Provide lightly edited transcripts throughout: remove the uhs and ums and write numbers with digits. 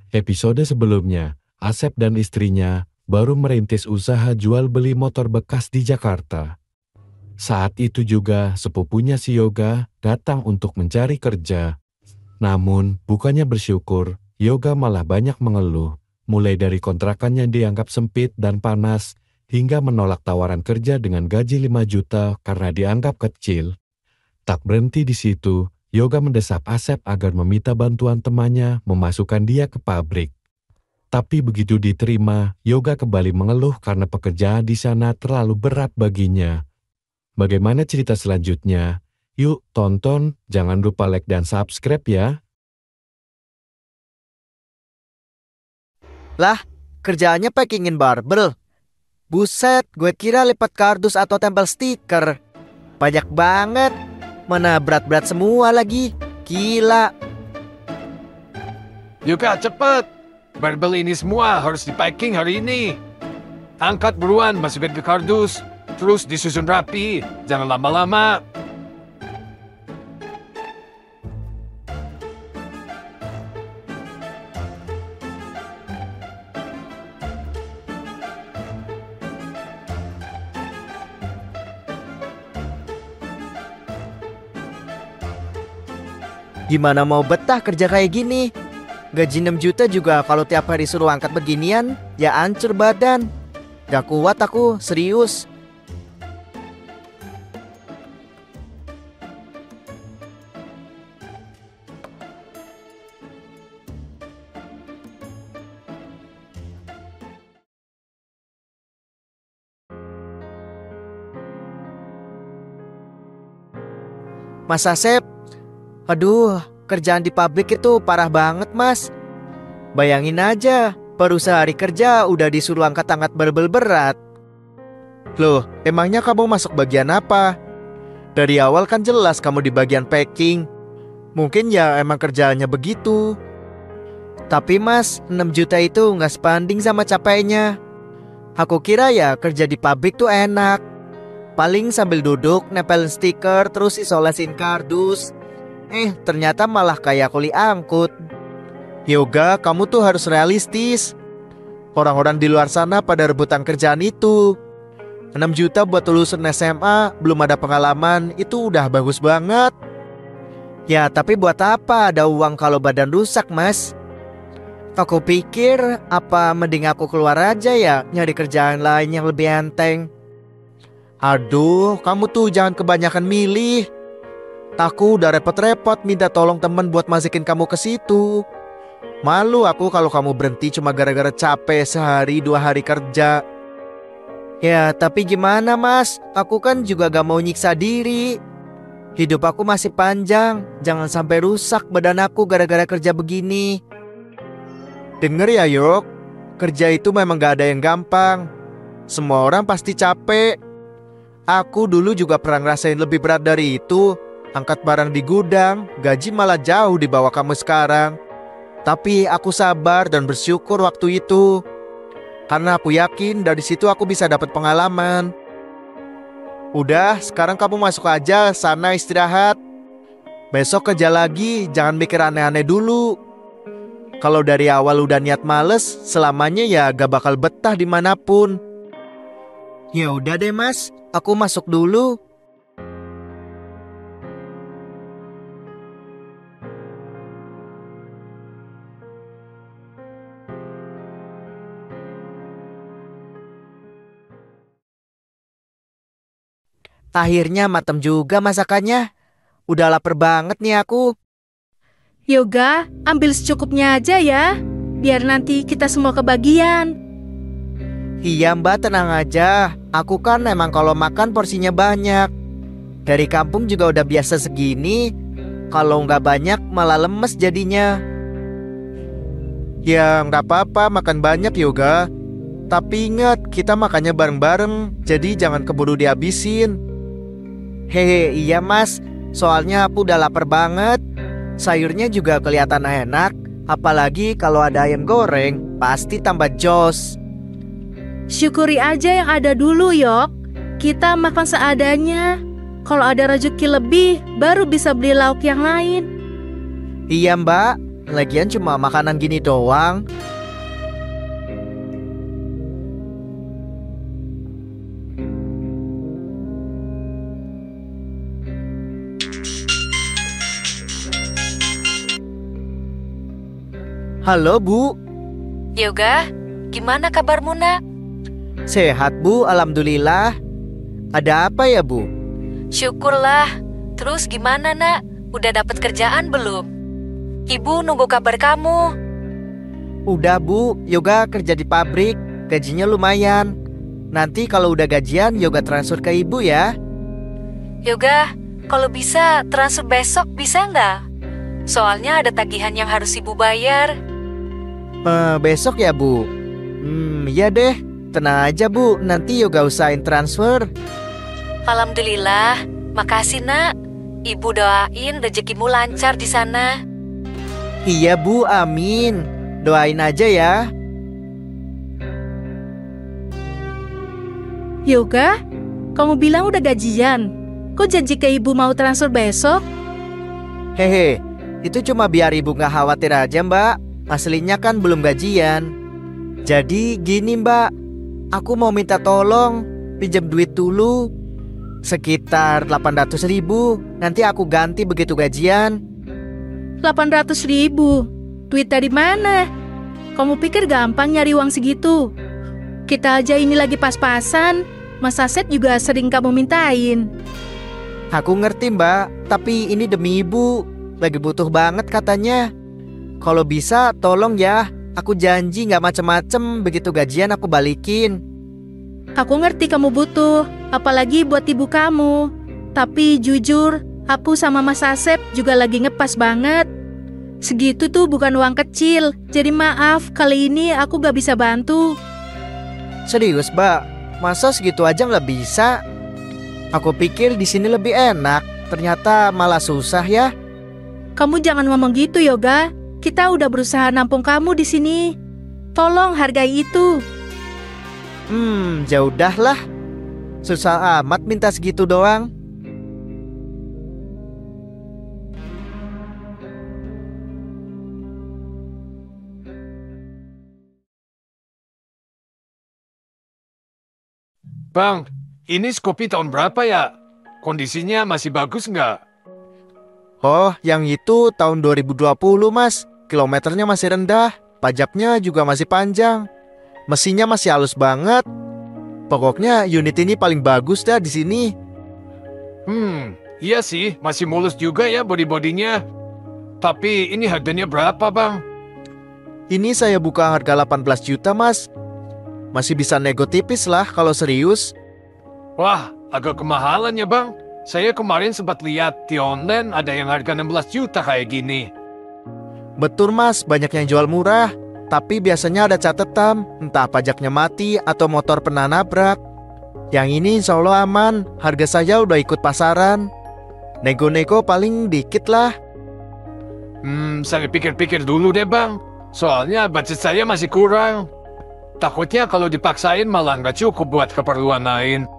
Episode sebelumnya, Asep dan istrinya baru merintis usaha jual beli motor bekas di Jakarta. Saat itu juga sepupunya si Yoga datang untuk mencari kerja. Namun, bukannya bersyukur, Yoga malah banyak mengeluh, mulai dari kontrakannya dianggap sempit dan panas, hingga menolak tawaran kerja dengan gaji 5 juta karena dianggap kecil. Tak berhenti di situ, Yoga mendesak Asep agar meminta bantuan temannya memasukkan dia ke pabrik. Tapi begitu diterima, Yoga kembali mengeluh karena pekerjaan di sana terlalu berat baginya. Bagaimana cerita selanjutnya? Yuk tonton, jangan lupa like dan subscribe ya. Lah, kerjaannya packingin barbel. Buset, gue kira lipat kardus atau tempel stiker. Banyak banget. Mana berat-berat semua lagi. Gila. Yoga, cepet! Barbel ini semua harus dipacking hari ini. Angkat buruan, masukin ke kardus. Terus disusun rapi. Jangan lama-lama. Gimana mau betah kerja kayak gini? Gaji 6 juta juga kalau tiap hari suruh angkat beginian, ya ancur badan. Gak kuat aku, serius. Mas Asep, aduh, kerjaan di pabrik itu parah banget mas. Bayangin aja, baru sehari kerja udah disuruh angkat-angkat barbel berat. Loh, emangnya kamu masuk bagian apa? Dari awal kan jelas kamu di bagian packing. Mungkin ya emang kerjaannya begitu. Tapi mas, 6 juta itu nggak sebanding sama capeknya. Aku kira ya kerja di pabrik tuh enak. Paling sambil duduk, nepelin stiker, terus isolasiin kardus. Ternyata malah kayak kuli angkut. Yoga, kamu tuh harus realistis. Orang-orang di luar sana pada rebutan kerjaan itu. 6 juta buat lulusan SMA, belum ada pengalaman, itu udah bagus banget. Ya, tapi buat apa ada uang kalau badan rusak, mas? Aku pikir, apa mending aku keluar aja ya, nyari kerjaan lain yang lebih enteng. Aduh, kamu tuh jangan kebanyakan milih. Aku udah repot-repot minta tolong temen buat masukin kamu ke situ. Malu aku kalau kamu berhenti cuma gara-gara capek sehari 2 hari kerja. Ya, tapi gimana mas? Aku kan juga gak mau nyiksa diri. Hidup aku masih panjang. Jangan sampai rusak badan aku gara-gara kerja begini. Denger ya Yok, kerja itu memang gak ada yang gampang. Semua orang pasti capek. Aku dulu juga pernah ngerasain lebih berat dari itu. Angkat barang di gudang, gaji malah jauh di bawah kamu sekarang. Tapi aku sabar dan bersyukur waktu itu. Karena aku yakin dari situ aku bisa dapat pengalaman. Udah, sekarang kamu masuk aja sana istirahat. Besok kerja lagi, jangan mikir aneh-aneh dulu. Kalau dari awal udah niat males, selamanya ya gak bakal betah dimanapun. Ya udah deh mas, aku masuk dulu. Akhirnya mateng juga masakannya. Udah lapar banget nih aku. Yoga, ambil secukupnya aja ya, biar nanti kita semua kebagian. Iya mbak, tenang aja. Aku kan emang kalau makan porsinya banyak. Dari kampung juga udah biasa segini. Kalau nggak banyak malah lemes jadinya. Ya nggak apa-apa makan banyak Yoga. Tapi ingat kita makannya bareng-bareng. Jadi jangan keburu dihabisin. Hehe, iya mas. Soalnya aku udah lapar banget. Sayurnya juga kelihatan enak. Apalagi kalau ada ayam goreng, pasti tambah jos. Syukuri aja yang ada dulu, Yok. Kita makan seadanya. Kalau ada rezeki lebih, baru bisa beli lauk yang lain. Iya mbak, Lagian cuma makanan gini doang. Halo Bu, Yoga, gimana kabarmu nak? sehat Bu, alhamdulillah. Ada apa ya Bu? Syukurlah. Terus gimana nak? Udah dapat kerjaan belum? Ibu nunggu kabar kamu. Udah Bu, Yoga kerja di pabrik, gajinya lumayan. Nanti kalau udah gajian, Yoga transfer ke Ibu ya. Yoga, kalau bisa transfer besok bisa nggak? Soalnya ada tagihan yang harus ibu bayar. Besok ya Bu? Iya deh, tenang aja Bu, nanti Yoga usahain transfer. Alhamdulillah, makasih nak. Ibu doain rezekimu lancar di sana. Iya Bu, amin. Doain aja ya. Yoga, kamu bilang udah gajian. Kok janji ke ibu mau transfer besok? Hehe, itu cuma biar Ibu gak khawatir aja Mbak. Aslinya kan belum gajian. Jadi gini Mbak, aku mau minta tolong pinjam duit dulu. Sekitar 800.000. Nanti aku ganti begitu gajian. 800.000. Duit dari mana? Kamu pikir gampang nyari uang segitu? Kita aja ini lagi pas-pasan. Mas Asep juga sering kamu mintain. Aku ngerti Mbak, tapi ini demi Ibu. Lagi butuh banget katanya. Kalau bisa tolong ya. Aku janji gak macem-macem, begitu gajian aku balikin. Aku ngerti kamu butuh, apalagi buat ibu kamu. Tapi jujur, aku sama Mas Asep juga lagi ngepas banget. Segitu tuh bukan uang kecil. Jadi maaf, kali ini aku gak bisa bantu. Serius Mbak, masa segitu aja gak bisa? Aku pikir di sini lebih enak, ternyata malah susah ya. Kamu jangan ngomong gitu, Yoga. Kita udah berusaha nampung kamu di sini. Tolong hargai itu. Ya udahlah. Susah amat minta segitu doang. Bang, ini Scoopy tahun berapa ya? Kondisinya masih bagus nggak? Oh, yang itu tahun 2020 Mas. Kilometernya masih rendah, pajaknya juga masih panjang. Mesinnya masih halus banget. Pokoknya unit ini paling bagus dah di sini. Iya sih, masih mulus juga ya bodi-bodinya. Tapi ini harganya berapa bang? Ini saya buka harga 18 juta Mas. Masih bisa nego tipis lah kalau serius. Wah, agak kemahalan ya bang. Saya kemarin sempat lihat di online ada yang harga 16 juta kayak gini. Betul Mas, banyak yang jual murah. Tapi biasanya ada catatan, entah pajaknya mati atau motor pernah nabrak. Yang ini insya Allah aman, harga saya udah ikut pasaran. Nego-nego paling dikit lah. Saya pikir-pikir dulu deh bang. Soalnya budget saya masih kurang. Takutnya kalau dipaksain malah nggak cukup buat keperluan lain.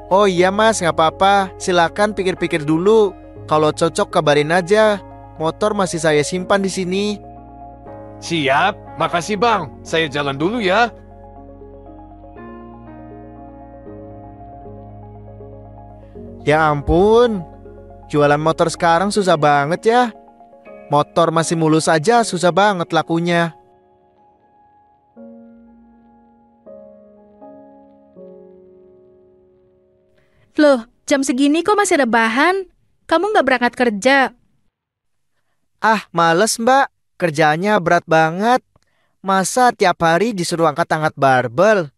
Oh iya Mas, nggak apa-apa. Silakan pikir-pikir dulu. Kalau cocok kabarin aja. Motor masih saya simpan di sini. Siap, makasih bang. Saya jalan dulu ya. Ya ampun, jualan motor sekarang susah banget ya. Motor masih mulus aja susah banget lakunya. Loh, jam segini kok masih ada bahan? Kamu nggak berangkat kerja? Ah, males Mbak. Kerjaannya berat banget. Masa tiap hari disuruh angkat-angkat barbel?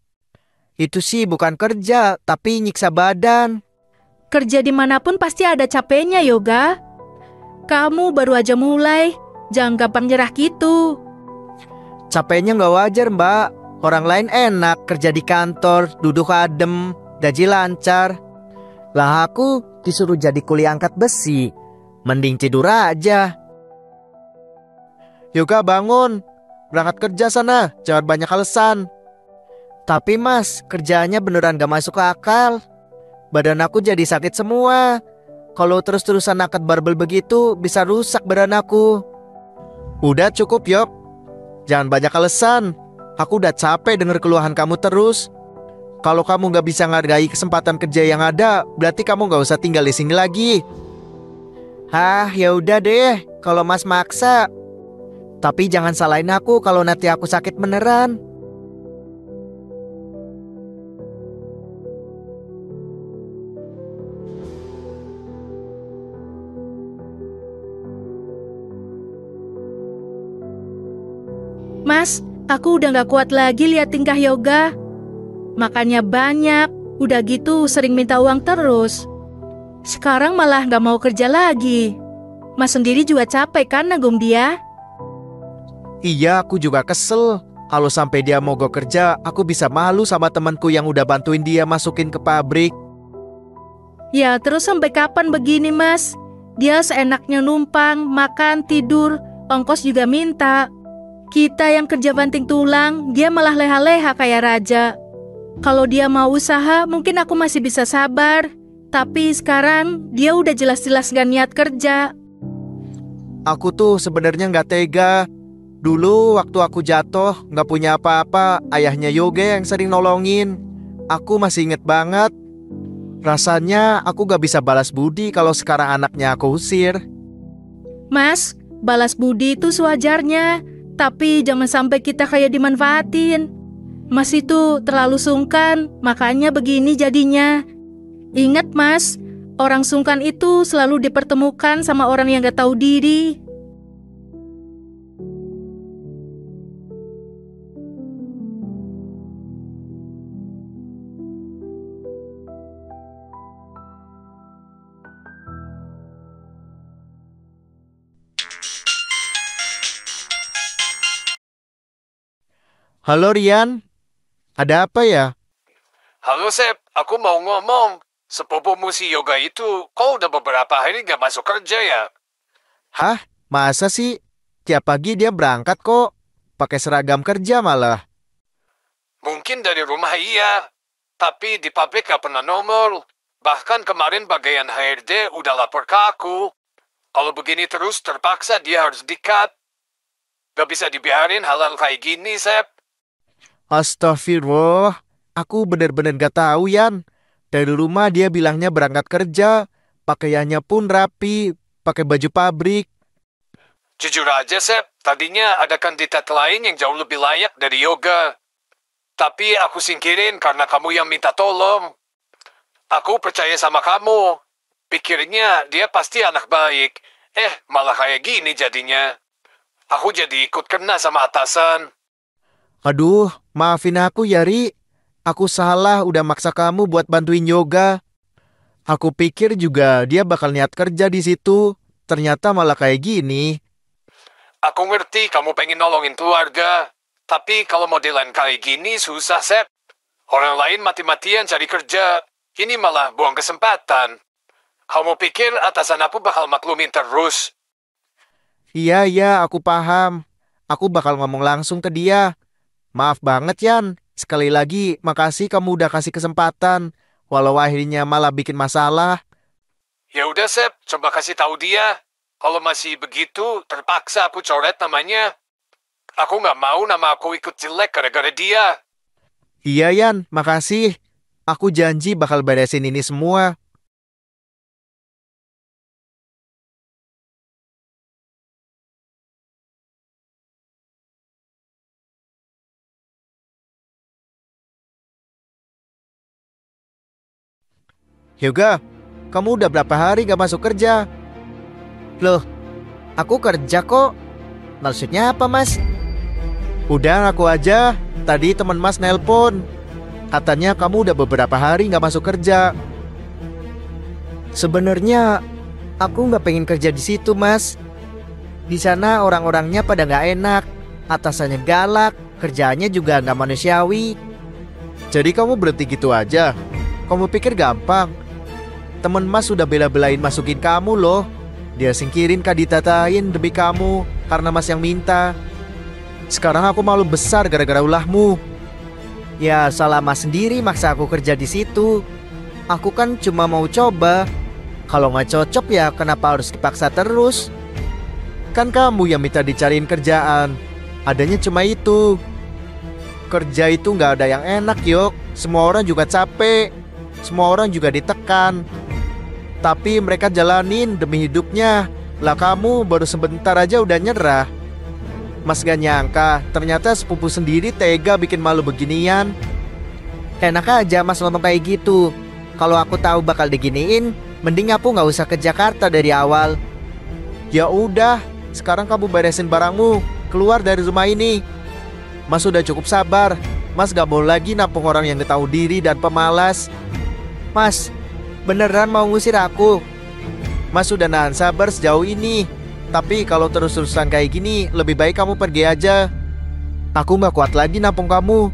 Itu sih bukan kerja, tapi nyiksa badan. Kerja dimanapun pasti ada capeknya, Yoga. Kamu baru aja mulai, jangan gampang nyerah gitu. Capeknya nggak wajar Mbak. Orang lain enak kerja di kantor, duduk adem, gaji lancar. Lah aku disuruh jadi kuli angkat besi. Mending tidur aja. Yoga bangun, berangkat kerja sana, jangan banyak alasan. Tapi Mas, kerjaannya beneran gak masuk akal. Badan aku jadi sakit semua. Kalau terus-terusan angkat barbel begitu, bisa rusak badan aku. Udah cukup, Yop. Jangan banyak alasan. Aku udah capek denger keluhan kamu terus. Kalau kamu gak bisa ngargai kesempatan kerja yang ada, berarti kamu gak usah tinggal di sini lagi. Hah, ya udah deh, kalau Mas maksa. Tapi jangan salahin aku kalau nanti aku sakit beneran. Mas, aku udah gak kuat lagi lihat tingkah Yoga. Makannya banyak, udah gitu sering minta uang terus. Sekarang malah gak mau kerja lagi. Mas sendiri juga capek kan nanggung dia? Iya, aku juga kesel. Kalau sampai dia mogok kerja, aku bisa malu sama temanku yang udah bantuin dia masukin ke pabrik. Ya terus sampai kapan begini Mas? Dia seenaknya numpang, makan, tidur, ongkos juga minta. Kita yang kerja banting tulang, dia malah leha-leha kayak raja. Kalau dia mau usaha, mungkin aku masih bisa sabar. Tapi sekarang dia udah jelas-jelas gak niat kerja. Aku tuh sebenarnya gak tega. Dulu waktu aku jatuh, gak punya apa-apa, ayahnya Yoga yang sering nolongin. Aku masih inget banget. Rasanya aku gak bisa balas budi kalau sekarang anaknya aku usir. Mas, balas budi itu sewajarnya. Tapi jangan sampai kita kayak dimanfaatin. Mas itu terlalu sungkan, makanya begini jadinya. Ingat Mas, orang sungkan itu selalu dipertemukan sama orang yang gak tahu diri. Halo Rian, ada apa ya? Halo Sep, aku mau ngomong. Sepupumu si Yoga itu, kok udah beberapa hari gak masuk kerja ya? Hah? Masa sih? Tiap pagi dia berangkat kok. Pakai seragam kerja malah. Mungkin dari rumah iya, tapi di pabrik gak pernah nomor. Bahkan kemarin bagian HRD udah lapor ke aku. Kalau begini terus terpaksa dia harus di-cut. Gak bisa dibiarin hal-hal kayak gini, Sep. Astagfirullah, aku bener-bener gak tahu Yan. Dari rumah dia bilangnya berangkat kerja, pakaiannya pun rapi, pakai baju pabrik. Jujur aja, Sep, tadinya ada kandidat lain yang jauh lebih layak dari Yoga. Tapi aku singkirin karena kamu yang minta tolong. Aku percaya sama kamu. Pikirnya dia pasti anak baik. Malah kayak gini jadinya. Aku jadi ikut kena sama atasan. Aduh, maafin aku ya Ri. Aku salah udah maksa kamu buat bantuin Yoga. Aku pikir juga dia bakal niat kerja di situ. Ternyata malah kayak gini. Aku ngerti kamu pengen nolongin keluarga. Tapi kalau modelan kayak gini susah, Sep. Orang lain mati-matian cari kerja. Ini malah buang kesempatan. Kamu pikir atasan aku bakal maklumin terus? Iya, aku paham. Aku bakal ngomong langsung ke dia. Maaf banget Yan. Sekali lagi, makasih kamu udah kasih kesempatan. Walau akhirnya malah bikin masalah. Ya udah, Sep. Coba kasih tahu dia. Kalau masih begitu, terpaksa aku coret namanya. Aku nggak mau nama aku ikut jelek gara-gara dia. Iya Yan, makasih. Aku janji bakal beresin ini semua. Yoga, kamu udah berapa hari gak masuk kerja? Loh, aku kerja kok. Maksudnya apa Mas? Udah ngaku aja, tadi teman Mas nelpon. Katanya kamu udah beberapa hari gak masuk kerja. Sebenarnya aku gak pengen kerja di situ Mas. Di sana orang-orangnya pada gak enak. Atasannya galak, kerjaannya juga gak manusiawi. Jadi kamu berhenti gitu aja? Kamu pikir gampang? Temen Mas sudah bela-belain masukin kamu loh. Dia singkirin ditatain demi kamu karena Mas yang minta. Sekarang aku malu besar gara-gara ulahmu. Ya salah Mas sendiri maksa aku kerja di situ. Aku kan cuma mau coba. Kalau nggak cocok ya kenapa harus dipaksa terus? Kan kamu yang minta dicariin kerjaan. Adanya cuma itu. Kerja itu nggak ada yang enak, Yok. Semua orang juga capek. Semua orang juga ditekan. Tapi mereka jalanin demi hidupnya. Lah kamu baru sebentar aja udah nyerah. Mas gak nyangka, ternyata sepupu sendiri tega bikin malu beginian. Enak aja Mas ngomong kayak gitu. Kalau aku tahu bakal diginiin, mending aku nggak usah ke Jakarta dari awal. Ya udah, sekarang kamu beresin barangmu, keluar dari rumah ini. Mas udah cukup sabar. Mas gak mau lagi nampung orang yang gak tahu diri dan pemalas. Mas, beneran mau ngusir aku? Mas sudah nahan sabar sejauh ini. Tapi kalau terus-terusan kayak gini, lebih baik kamu pergi aja. Aku gak kuat lagi nampung kamu.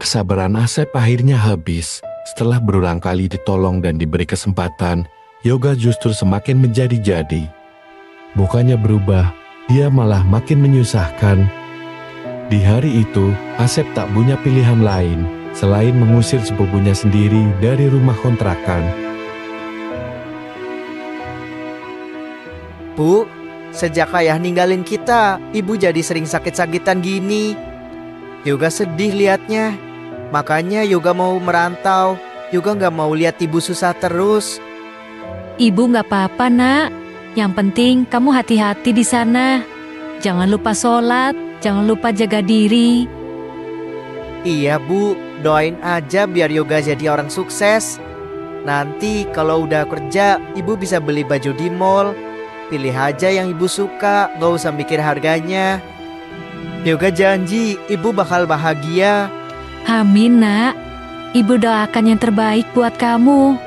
Kesabaran Asep akhirnya habis. Setelah berulang kali ditolong dan diberi kesempatan, Yoga justru semakin menjadi-jadi. Bukannya berubah, dia malah makin menyusahkan. Di hari itu, Asep tak punya pilihan lain selain mengusir sepupunya sendiri dari rumah kontrakan. Bu, sejak ayah ninggalin kita, ibu jadi sering sakit-sakitan gini. Yoga sedih liatnya. Makanya Yoga mau merantau. Yoga gak mau lihat ibu susah terus. Ibu nggak apa-apa, Nak. Yang penting kamu hati-hati di sana. Jangan lupa sholat, jangan lupa jaga diri. Iya Bu, doain aja biar Yoga jadi orang sukses. Nanti kalau udah kerja, ibu bisa beli baju di mall. Pilih aja yang ibu suka, gak usah mikir harganya. Yoga janji, ibu bakal bahagia. Amin, Nak. Ibu doakan yang terbaik buat kamu.